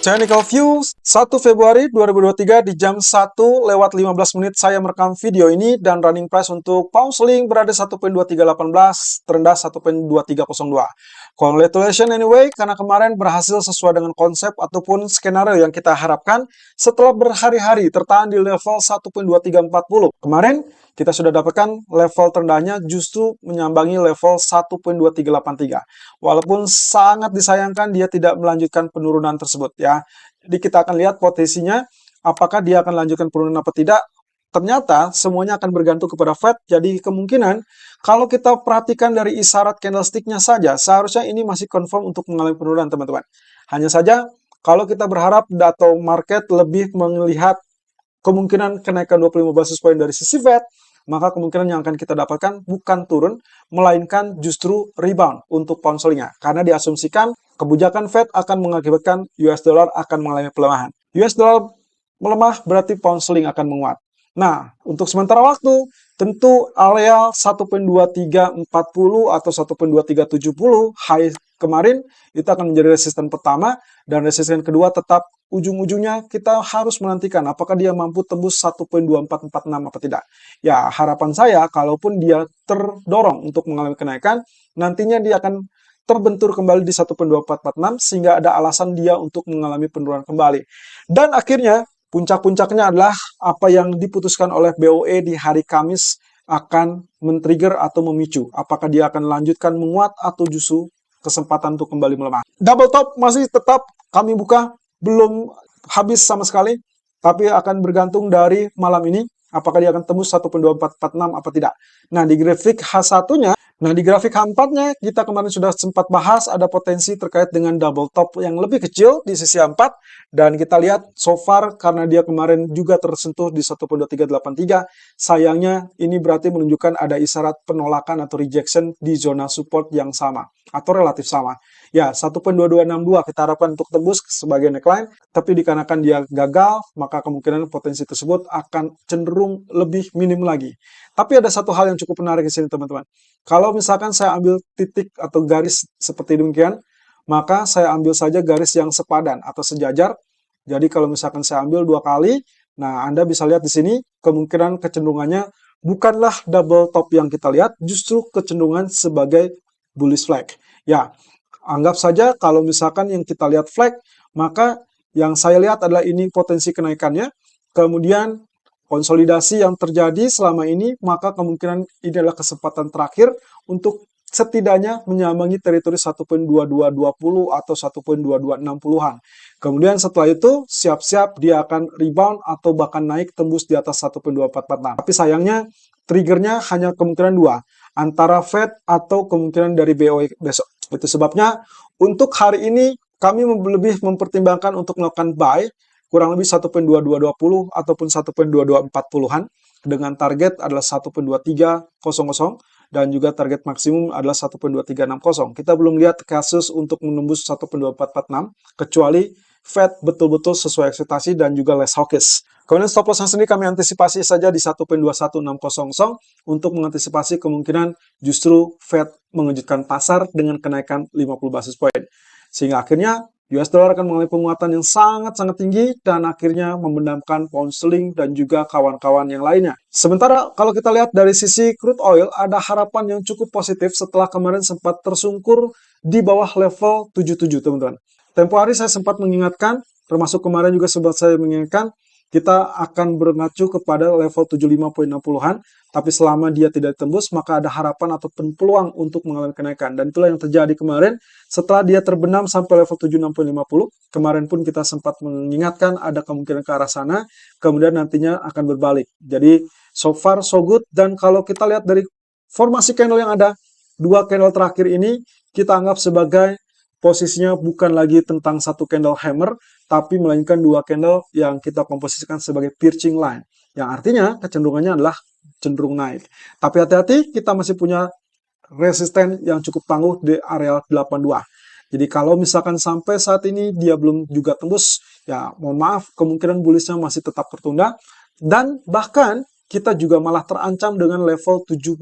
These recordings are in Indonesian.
Technical View 1 Februari 2023 di jam 1:15 menit saya merekam video ini dan running price untuk pound sterling berada 1.2318 terendah 1.2302. Congratulations anyway karena kemarin berhasil sesuai dengan konsep ataupun skenario yang kita harapkan setelah berhari-hari tertahan di level 1.2340. Kemarin kita sudah dapatkan level terendahnya justru menyambangi level 1.2383. Walaupun sangat disayangkan dia tidak melanjutkan penurunan tersebut ya. Jadi kita akan lihat potensinya apakah dia akan lanjutkan penurunan apa tidak. Ternyata semuanya akan bergantung kepada Fed. Jadi kemungkinan kalau kita perhatikan dari isyarat candlestick-nya saja, seharusnya ini masih confirm untuk mengalami penurunan teman-teman. Hanya saja kalau kita berharap atau market lebih melihat kemungkinan kenaikan 25 basis point dari sisi Fed, maka kemungkinan yang akan kita dapatkan bukan turun, melainkan justru rebound untuk pound sterling-nya. Karena diasumsikan kebijakan Fed akan mengakibatkan US dollar akan mengalami pelemahan. US dollar melemah berarti pound sterling akan menguat. Nah, untuk sementara waktu, tentu area 1.2340 atau 1.2370 high kemarin itu akan menjadi resisten pertama dan resisten kedua tetap ujung-ujungnya kita harus menantikan apakah dia mampu tembus 1.2446 apa tidak. Ya, harapan saya kalaupun dia terdorong untuk mengalami kenaikan, nantinya dia akan terbentur kembali di 1.2446 sehingga ada alasan dia untuk mengalami penurunan kembali. Dan akhirnya puncak-puncaknya adalah apa yang diputuskan oleh BOE di hari Kamis akan men-trigger atau memicu. Apakah dia akan lanjutkan menguat atau justru kesempatan untuk kembali melemah. Double top masih tetap kami buka, belum habis sama sekali, tapi akan bergantung dari malam ini. Apakah dia akan tembus 1.2446 apa tidak. Nah, di grafik H1-nya, di grafik H4-nya kita kemarin sudah sempat bahas ada potensi terkait dengan double top yang lebih kecil di sisi H4 dan kita lihat so far karena dia kemarin juga tersentuh di 1.2383, sayangnya ini berarti menunjukkan ada isyarat penolakan atau rejection di zona support yang sama atau relatif sama. Ya, 1.2262 kita harapkan untuk tembus sebagai neckline, tapi dikarenakan dia gagal, maka kemungkinan potensi tersebut akan cenderung lebih minim lagi. Tapi ada satu hal yang cukup menarik di sini teman-teman. Kalau misalkan saya ambil titik atau garis seperti demikian, maka saya ambil saja garis yang sepadan atau sejajar. Jadi kalau misalkan saya ambil 2 kali, nah Anda bisa lihat di sini kemungkinan kecenderungannya bukanlah double top yang kita lihat, justru kecenderungan sebagai bullish flag. Ya, anggap saja kalau misalkan yang kita lihat flag, maka yang saya lihat adalah ini potensi kenaikannya, kemudian konsolidasi yang terjadi selama ini, maka kemungkinan ini adalah kesempatan terakhir untuk setidaknya menyambangi teritori 1.2220 atau 1.2260-an. Kemudian setelah itu, siap-siap dia akan rebound atau bahkan naik tembus di atas 1.2446. Tapi sayangnya, triggernya hanya kemungkinan 2, antara Fed atau kemungkinan dari BOE besok. Itu sebabnya, untuk hari ini, kami lebih mempertimbangkan untuk melakukan buy, kurang lebih 1.2220 ataupun 1.2240-an dengan target adalah 1.2300 dan juga target maksimum adalah 1.2360. Kita belum lihat kasus untuk menembus 1.2446 kecuali Fed betul-betul sesuai ekspektasi dan juga less hawkish. Kemudian stop loss sendiri kami antisipasi saja di 1.21600 untuk mengantisipasi kemungkinan justru Fed mengejutkan pasar dengan kenaikan 50 basis point. Sehingga akhirnya US dollar akan mengalami penguatan yang sangat-sangat tinggi dan akhirnya memendamkan pound sterling dan juga kawan-kawan yang lainnya. Sementara kalau kita lihat dari sisi crude oil, ada harapan yang cukup positif setelah kemarin sempat tersungkur di bawah level 77, teman-teman. Tempo hari saya sempat mengingatkan, termasuk kemarin juga sempat saya mengingatkan, kita akan berngacu kepada level 75.60-an, tapi selama dia tidak tembus, maka ada harapan atau peluang untuk mengalami kenaikan. Dan itulah yang terjadi kemarin, setelah dia terbenam sampai level 76.50, kemarin pun kita sempat mengingatkan ada kemungkinan ke arah sana, kemudian nantinya akan berbalik. Jadi, so far so good, dan kalau kita lihat dari formasi candle yang ada, 2 candle terakhir ini, kita anggap sebagai posisinya bukan lagi tentang satu candle hammer, tapi melainkan 2 candle yang kita komposisikan sebagai piercing line. Yang artinya kecenderungannya adalah cenderung naik. Tapi hati-hati, kita masih punya resisten yang cukup tangguh di area 82. Jadi kalau misalkan sampai saat ini dia belum juga tembus, ya mohon maaf, kemungkinan bullishnya masih tetap tertunda. Dan bahkan kita juga malah terancam dengan level 75.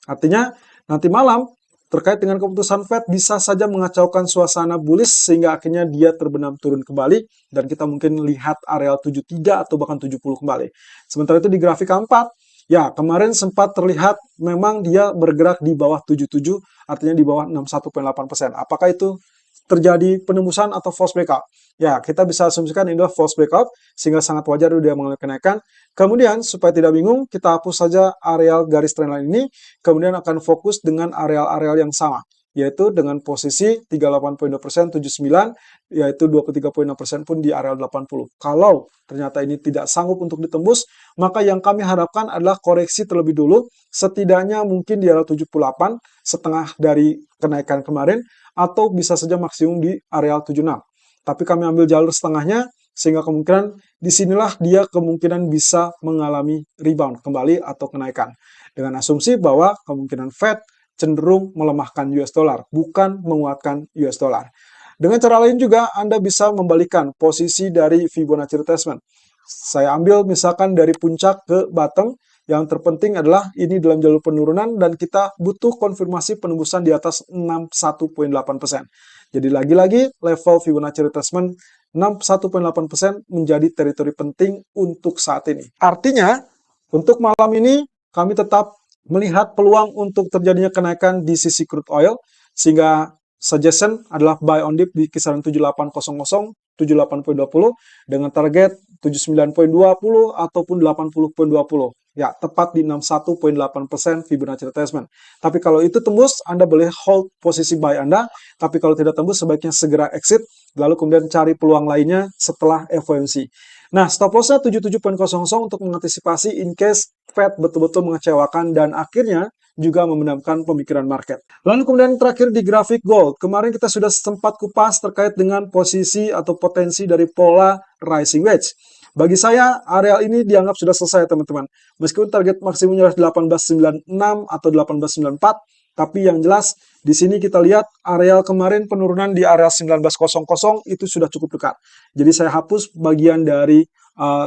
Artinya nanti malam terkait dengan keputusan Fed bisa saja mengacaukan suasana bullish sehingga akhirnya dia terbenam turun kembali dan kita mungkin lihat areal 73 atau bahkan 70 kembali. Sementara itu di grafik keempat, ya kemarin sempat terlihat memang dia bergerak di bawah 77, artinya di bawah 61,8%. Apakah itu terjadi penembusan atau false breakout? Ya, kita bisa asumsikan ini adalah false breakout, sehingga sangat wajar dia mengalami kenaikan. Kemudian, supaya tidak bingung, kita hapus saja areal garis trendline ini, kemudian akan fokus dengan areal-areal yang sama, yaitu dengan posisi 38,2%, 79, yaitu 23,6% pun di areal 80. Kalau ternyata ini tidak sanggup untuk ditembus, maka yang kami harapkan adalah koreksi terlebih dulu, setidaknya mungkin di areal 78, setengah dari kenaikan kemarin, atau bisa saja maksimum di areal 76. Tapi kami ambil jalur setengahnya, sehingga kemungkinan disinilah dia kemungkinan bisa mengalami rebound kembali atau kenaikan. Dengan asumsi bahwa kemungkinan Fed cenderung melemahkan US dollar, bukan menguatkan US dollar. Dengan cara lain juga, Anda bisa membalikan posisi dari Fibonacci retracement. Saya ambil misalkan dari puncak ke bottom, yang terpenting adalah ini dalam jalur penurunan dan kita butuh konfirmasi penembusan di atas 61,8%. Jadi lagi-lagi level Fibonacci retracement 61,8% menjadi teritori penting untuk saat ini. Artinya, untuk malam ini kami tetap melihat peluang untuk terjadinya kenaikan di sisi crude oil, sehingga suggestion adalah buy on dip di kisaran 7800, 78,20 dengan target 79,20 ataupun 80,20. Ya, tepat di 61,8% Fibonacci retracement. Tapi kalau itu tembus, Anda boleh hold posisi buy Anda. Tapi kalau tidak tembus, sebaiknya segera exit. Lalu kemudian cari peluang lainnya setelah FOMC. Nah, stop loss-nya 77,00 untuk mengantisipasi in case Fed betul-betul mengecewakan dan akhirnya juga membenamkan pemikiran market. Lalu kemudian terakhir di grafik gold. Kemarin kita sudah sempat kupas terkait dengan posisi atau potensi dari pola rising wedge. Bagi saya, areal ini dianggap sudah selesai, teman-teman. Meskipun target maksimumnya 1896 atau 1894, tapi yang jelas di sini kita lihat areal kemarin penurunan di area 1900 itu sudah cukup dekat. Jadi saya hapus bagian dari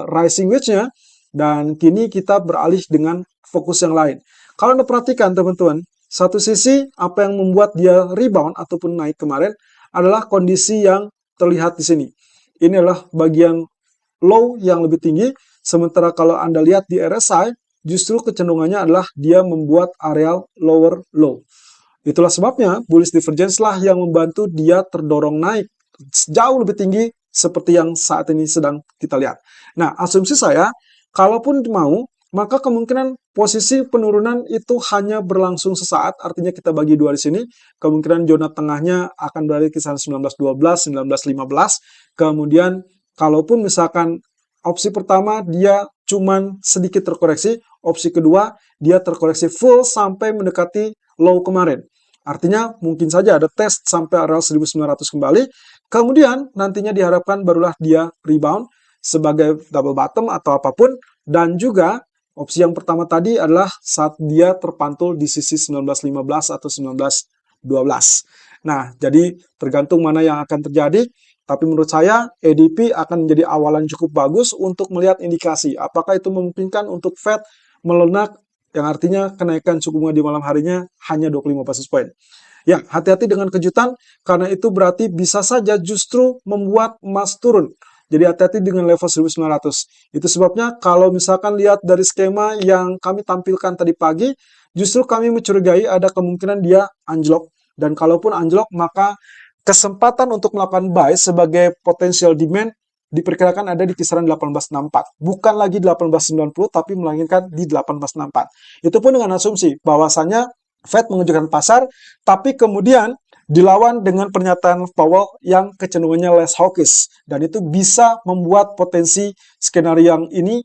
rising wedge-nya dan kini kita beralih dengan fokus yang lain. Kalau Anda perhatikan, teman-teman, satu sisi apa yang membuat dia rebound ataupun naik kemarin adalah kondisi yang terlihat di sini. Ini adalah bagian low yang lebih tinggi, sementara kalau Anda lihat di RSI, justru kecenderungannya adalah dia membuat areal lower low. Itulah sebabnya bullish divergence lah yang membantu dia terdorong naik jauh lebih tinggi seperti yang saat ini sedang kita lihat. Nah, asumsi saya, kalaupun mau, maka kemungkinan posisi penurunan itu hanya berlangsung sesaat, artinya kita bagi dua di sini, kemungkinan zona tengahnya akan berada di kisaran 1912, 1915, kemudian kalaupun misalkan opsi pertama dia cuman sedikit terkoreksi, opsi kedua dia terkoreksi full sampai mendekati low kemarin. Artinya mungkin saja ada tes sampai area 1900 kembali, kemudian nantinya diharapkan barulah dia rebound sebagai double bottom atau apapun, dan juga opsi yang pertama tadi adalah saat dia terpantul di sisi 1915 atau 1912. Nah, jadi tergantung mana yang akan terjadi. Tapi menurut saya, ADP akan menjadi awalan cukup bagus untuk melihat indikasi apakah itu memungkinkan untuk Fed melunak, yang artinya kenaikan suku bunga di malam harinya hanya 25 basis point. Ya, hati-hati dengan kejutan, karena itu berarti bisa saja justru membuat emas turun. Jadi hati-hati dengan level 1900. Itu sebabnya kalau misalkan lihat dari skema yang kami tampilkan tadi pagi, justru kami mencurigai ada kemungkinan dia anjlok. Dan kalaupun anjlok, maka kesempatan untuk melakukan buy sebagai potensial demand diperkirakan ada di kisaran 1864. Bukan lagi 1890, tapi melainkan di 1864. Itu pun dengan asumsi bahwasannya Fed menunjukkan pasar, tapi kemudian dilawan dengan pernyataan Powell yang kecenderungannya less hawkish. Dan itu bisa membuat potensi skenario yang ini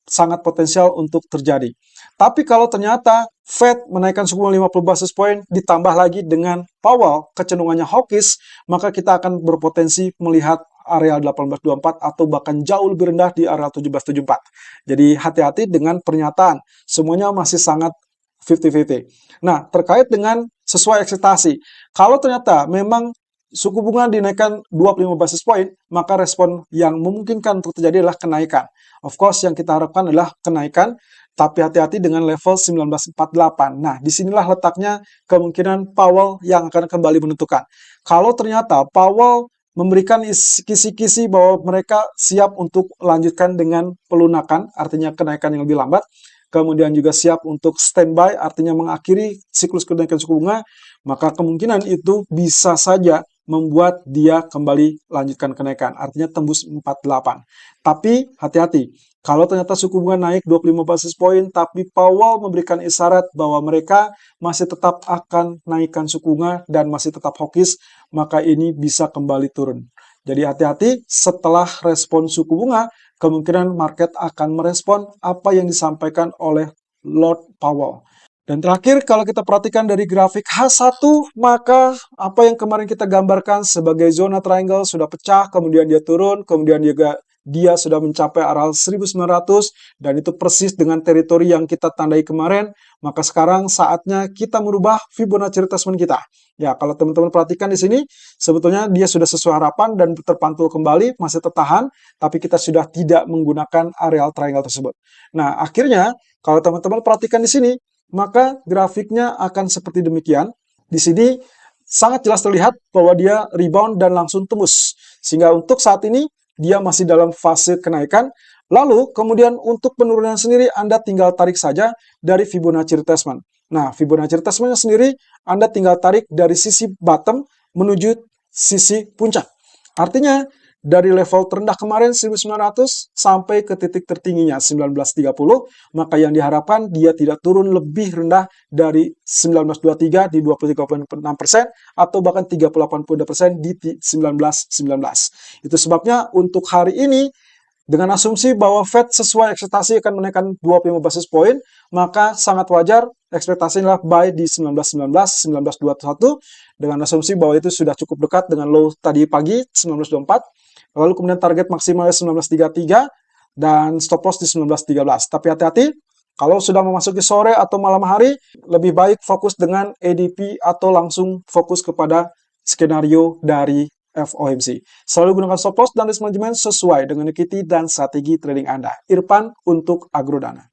sangat potensial untuk terjadi. Tapi kalau ternyata Fed menaikkan suku bunga 50 basis point ditambah lagi dengan Powell kecenderungannya hawkish, maka kita akan berpotensi melihat area 1824 atau bahkan jauh lebih rendah di area 1774. Jadi hati-hati dengan pernyataan. Semuanya masih sangat 50-50. Nah, terkait dengan sesuai ekspektasi. Kalau ternyata memang suku bunga dinaikkan 25 basis point, maka respon yang memungkinkan untuk terjadi adalah kenaikan. Of course, yang kita harapkan adalah kenaikan. tapi hati-hati dengan level 1948. Nah, disinilah letaknya kemungkinan Powell yang akan kembali menentukan. Kalau ternyata Powell memberikan kisi-kisi bahwa mereka siap untuk lanjutkan dengan pelunakan, artinya kenaikan yang lebih lambat, kemudian juga siap untuk standby, artinya mengakhiri siklus kenaikan suku bunga, maka kemungkinan itu bisa saja membuat dia kembali lanjutkan kenaikan, artinya tembus 48. Tapi hati-hati, kalau ternyata suku bunga naik 25 basis poin, tapi Powell memberikan isyarat bahwa mereka masih tetap akan naikkan suku bunga dan masih tetap hawkish, maka ini bisa kembali turun. Jadi hati-hati, setelah respon suku bunga, kemungkinan market akan merespon apa yang disampaikan oleh Lord Powell. Dan terakhir, kalau kita perhatikan dari grafik H1, maka apa yang kemarin kita gambarkan sebagai zona triangle sudah pecah, kemudian dia turun, kemudian juga dia sudah mencapai area 1900, dan itu persis dengan teritori yang kita tandai kemarin, maka sekarang saatnya kita merubah Fibonacci retracement kita. Ya, kalau teman-teman perhatikan di sini, sebetulnya dia sudah sesuai harapan dan terpantul kembali, masih tertahan, tapi kita sudah tidak menggunakan areal triangle tersebut. Nah, akhirnya, kalau teman-teman perhatikan di sini, maka grafiknya akan seperti demikian. Di sini sangat jelas terlihat bahwa dia rebound dan langsung tembus. Sehingga untuk saat ini dia masih dalam fase kenaikan. Lalu kemudian untuk penurunan sendiri Anda tinggal tarik saja dari Fibonacci retracement. Nah, Fibonacci retracement sendiri Anda tinggal tarik dari sisi bottom menuju sisi puncak. Artinya dari level terendah kemarin 1900 sampai ke titik tertingginya 1930, maka yang diharapkan dia tidak turun lebih rendah dari 1923 di 23,6% atau bahkan 38,2% di 1919. Itu sebabnya untuk hari ini dengan asumsi bahwa Fed sesuai ekspektasi akan menaikkan 25 basis point, maka sangat wajar ekspektasinya buy di 1919, 1921 dengan asumsi bahwa itu sudah cukup dekat dengan low tadi pagi 1924. Lalu kemudian target maksimalnya 1933 dan stop loss di 1913. Tapi hati-hati, kalau sudah memasuki sore atau malam hari, lebih baik fokus dengan ADP atau langsung fokus kepada skenario dari FOMC. Selalu gunakan stop loss dan risk management sesuai dengan equity dan strategi trading Anda. Irfan untuk Agrodana.